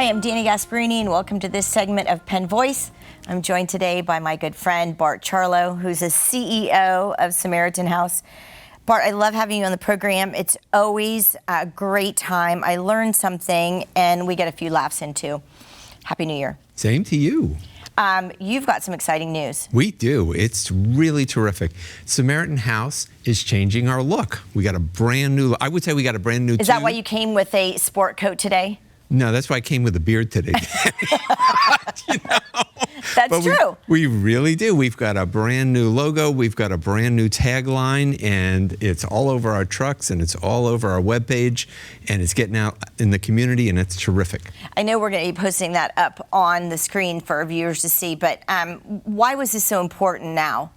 Hi, I'm Dana Gasparini, and welcome to this segment of Penn Voice. I'm joined today by my good friend, Bart Charlow, who's the CEO of Samaritan House. Bart, I love having you on the program. It's always a great time. I learn something, and we get a few laughs in, too. Happy New Year. Same to you. You've got some exciting news. We do. It's really terrific. Samaritan House is changing our look. We got a brand new, I would say we got a brand new Is that why you came with a sport coat today? No, that's why I came with a beard today. You know? That's true. We really do. We've got a brand new logo. We've got a brand new tagline, and it's all over our trucks, and it's all over our webpage, and it's getting out in the community, and it's terrific. I know we're going to be posting that up on the screen for our viewers to see, but why was this so important now?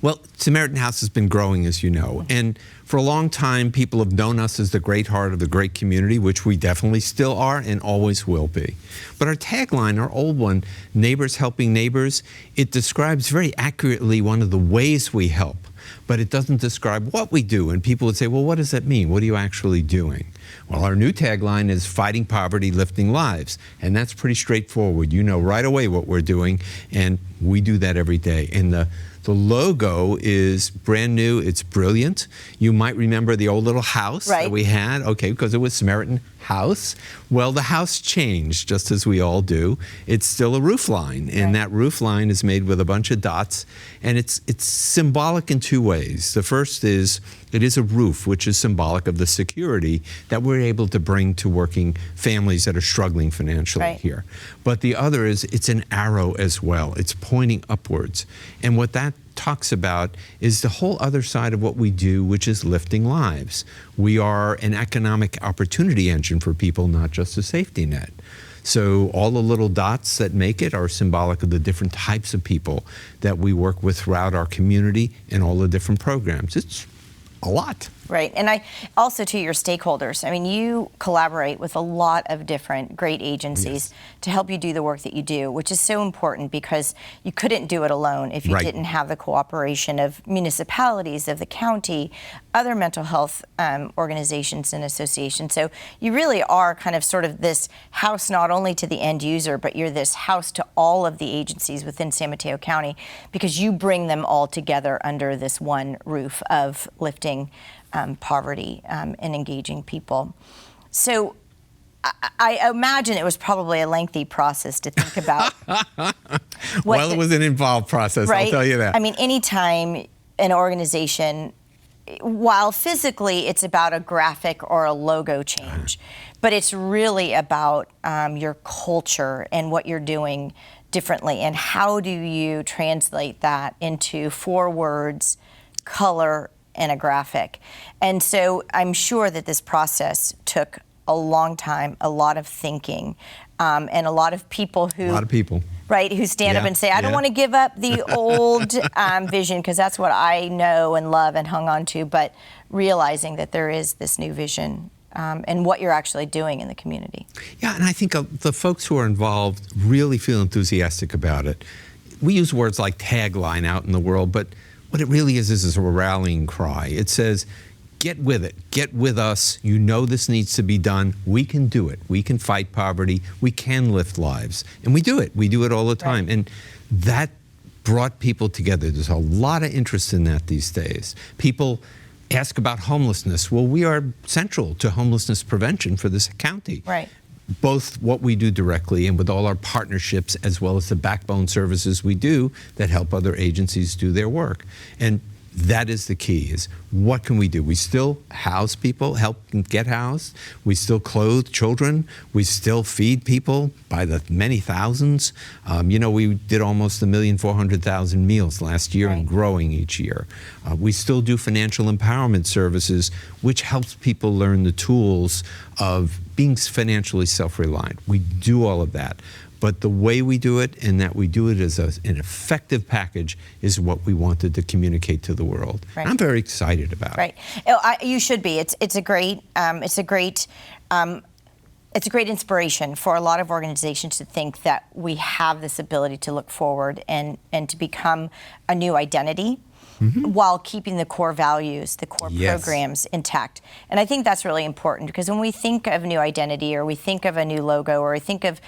Well, Samaritan House has been growing, as you know, and for a long time, people have known us as the great heart of the great community, which we definitely still are and always will be. But our tagline, our old one, Neighbors Helping Neighbors, it describes very accurately one of the ways we help, but it doesn't describe what we do. And people would say, well, what does that mean? What are you actually doing? Well, our new tagline is Fighting Poverty, Lifting Lives. And that's pretty straightforward. You know right away what we're doing, and we do that every day. And the logo is brand new. It's brilliant. You might remember the old little house that we had, because it was Samaritan House. Well, the house changed, just as we all do. It's still a roof line, and that roof line is made with a bunch of dots, and it's symbolic in two ways. The first is it is a roof, which is symbolic of the security that we're able to bring to working families that are struggling financially here. But the other is it's an arrow as well. It's pointing upwards. And what that talks about is the whole other side of what we do, which is lifting lives. We are an economic opportunity engine for people, not just a safety net. So all the little dots that make it are symbolic of the different types of people that we work with throughout our community and all the different programs. It's a lot. Right. And I also, to your stakeholders, I mean, you collaborate with a lot of different great agencies to help you do the work that you do, which is so important because you couldn't do it alone if you didn't have the cooperation of municipalities, of the county, other mental health organizations and associations. So you really are kind of sort of this house not only to the end user, but you're this house to all of the agencies within San Mateo County because you bring them all together under this one roof of lifting poverty and engaging people. So I imagine it was probably a lengthy process to think about. Well, it was an involved process, I'll tell you that. I mean, anytime an organization, while physically it's about a graphic or a logo change, but it's really about your culture and what you're doing differently, and how do you translate that into 4 words, color, and a graphic. And so I'm sure that this process took a long time, a lot of thinking, and a lot of people who... who stand up and say, I don't want to give up the old vision, because that's what I know and love and hung on to, but realizing that there is this new vision and what you're actually doing in the community. Yeah, and I think the folks who are involved really feel enthusiastic about it. We use words like tagline out in the world, but what it really is a rallying cry. It says, get with it, get with us. You know this needs to be done. We can do it. We can fight poverty. We can lift lives. And we do it. We do it all the time. And that brought people together. There's a lot of interest in that these days. People ask about homelessness. Well, we are central to homelessness prevention for this county. Both what we do directly and with all our partnerships, as well as the backbone services we do that help other agencies do their work. And that is the key, is what can we do? We still house people, help them get housed. We still clothe children. We still feed people by the many thousands. You know, we did almost 1,400,000 meals last year and growing each year. We still do financial empowerment services, which helps people learn the tools of being financially self-reliant. We do all of that. But the way we do it, and that we do it as an effective package, is what we wanted to communicate to the world. I'm very excited about it. You should be. It's a great inspiration for a lot of organizations to think that we have this ability to look forward and to become a new identity while keeping the core values, the core Yes. programs intact. And I think that's really important, because when we think of new identity, or we think of a new logo, or we think of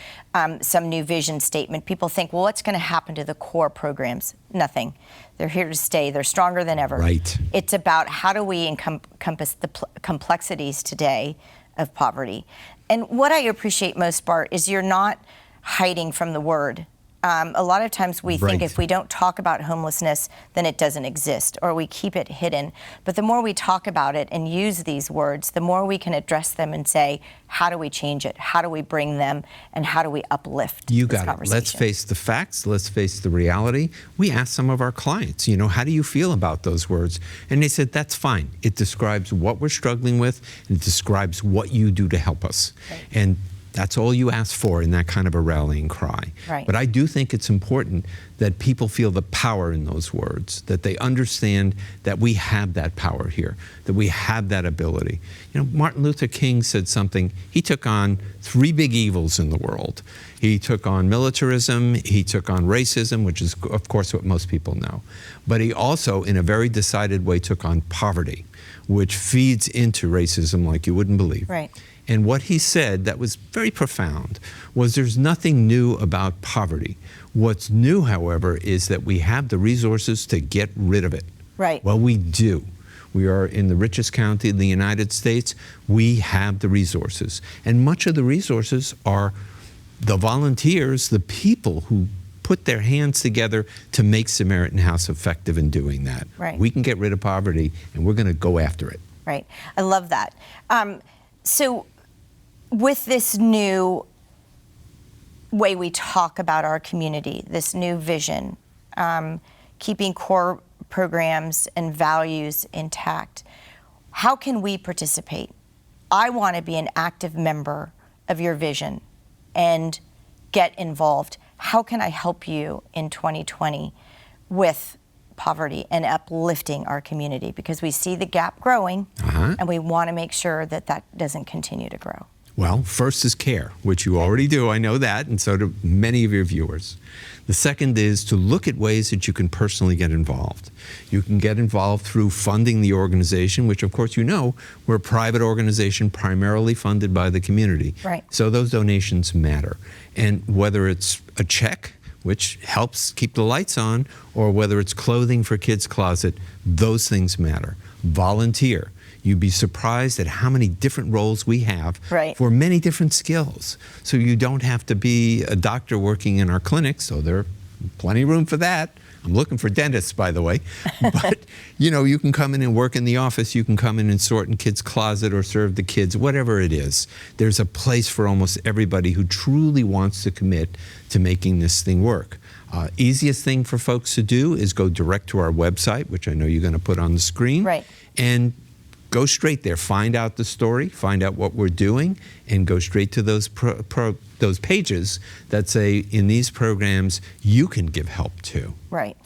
some new vision statement, people think, well, what's going to happen to the core programs? Nothing. They're here to stay. They're stronger than ever. Right. It's about how do we encompass the complexities today of poverty. And what I appreciate most, Bart, is you're not hiding from the word. A lot of times we think if we don't talk about homelessness, then it doesn't exist, or we keep it hidden. But the more we talk about it and use these words, the more we can address them and say, how do we change it? How do we bring them? And how do we uplift You this got it. conversation? Let's face the facts. Let's face the reality. We asked some of our clients, how do you feel about those words? And they said, that's fine. It describes what we're struggling with, and it describes what you do to help us. Right. And that's all you ask for in that kind of a rallying cry. Right. But I do think it's important that people feel the power in those words, that they understand that we have that power here, that we have that ability. Martin Luther King said something. He took on 3 big evils in the world. He took on militarism, he took on racism, which is, of course, what most people know. But he also, in a very decided way, took on poverty, which feeds into racism like you wouldn't believe. Right. And what he said that was very profound was there's nothing new about poverty. What's new, however, is that we have the resources to get rid of it. Right. Well, we do. We are in the richest county in the United States. We have the resources. And much of the resources are the volunteers, the people who put their hands together to make Samaritan House effective in doing that. Right. We can get rid of poverty, and we're going to go after it. Right. I love that. So with this new way we talk about our community, this new vision, keeping core programs and values intact, how can we participate? I want to be an active member of your vision and get involved. How can I help you in 2020 with poverty and uplifting our community? Because we see the gap growing, and we want to make sure that that doesn't continue to grow. Well, first is care, which you already do. I know that, and so do many of your viewers. The second is to look at ways that you can personally get involved. You can get involved through funding the organization, which, of course, we're a private organization primarily funded by the community. Right. So those donations matter. And whether it's a check, which helps keep the lights on, or whether it's clothing for kids' closet, those things matter. Volunteer. You'd be surprised at how many different roles we have for many different skills. So you don't have to be a doctor working in our clinic, so there's plenty of room for that. I'm looking for dentists, by the way. But, you can come in and work in the office. You can come in and sort in kids' closet or serve the kids, whatever it is. There's a place for almost everybody who truly wants to commit to making this thing work. Easiest thing for folks to do is go direct to our website, which I know you're going to put on the screen. Right. And go straight there. Find out the story, find out what we're doing, and go straight to those those pages that say, in these programs, you can give help too. Right.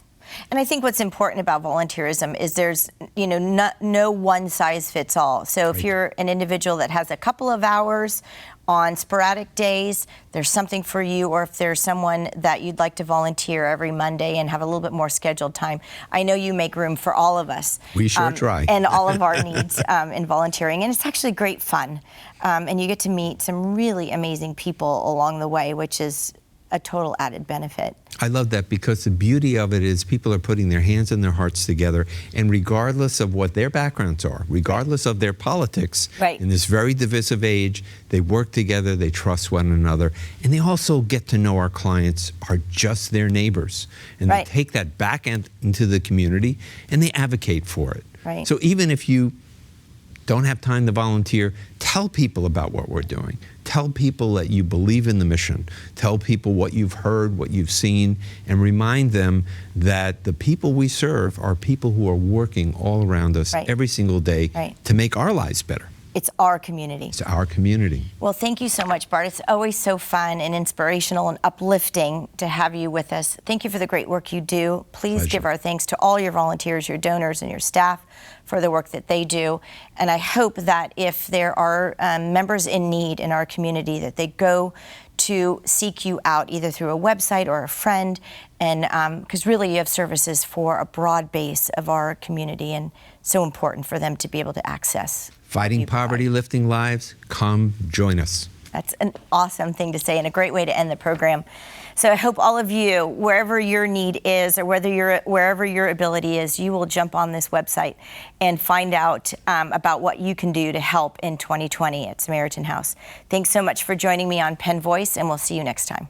And I think what's important about volunteerism is there's, no one size fits all. So if you're an individual that has a couple of hours on sporadic days, there's something for you. Or if there's someone that you'd like to volunteer every Monday and have a little bit more scheduled time, I know you make room for all of us. We sure try. And all of our needs in volunteering. And it's actually great fun. And you get to meet some really amazing people along the way, which is a total added benefit. I love that, because the beauty of it is people are putting their hands and their hearts together, and regardless of what their backgrounds are, regardless of their politics, in this very divisive age, they work together, they trust one another, and they also get to know our clients are just their neighbors. And they take that back into the community, and they advocate for it. Right. So even if you don't have time to volunteer, tell people about what we're doing. Tell people that you believe in the mission. Tell people what you've heard, what you've seen, and remind them that the people we serve are people who are working all around us every single day to make our lives better. It's our community. It's our community. Well, thank you so much, Bart. It's always so fun and inspirational and uplifting to have you with us. Thank you for the great work you do. Please give our thanks to all your volunteers, your donors, and your staff for the work that they do. And I hope that if there are members in need in our community, that they go to seek you out either through a website or a friend, and because really you have services for a broad base of our community, and so important for them to be able to access. Fighting poverty, lifting lives. Come join us. That's an awesome thing to say and a great way to end the program. So I hope all of you, wherever your need is or wherever your ability is, you will jump on this website and find out about what you can do to help in 2020 at Samaritan House. Thanks so much for joining me on Penn Voice, and we'll see you next time.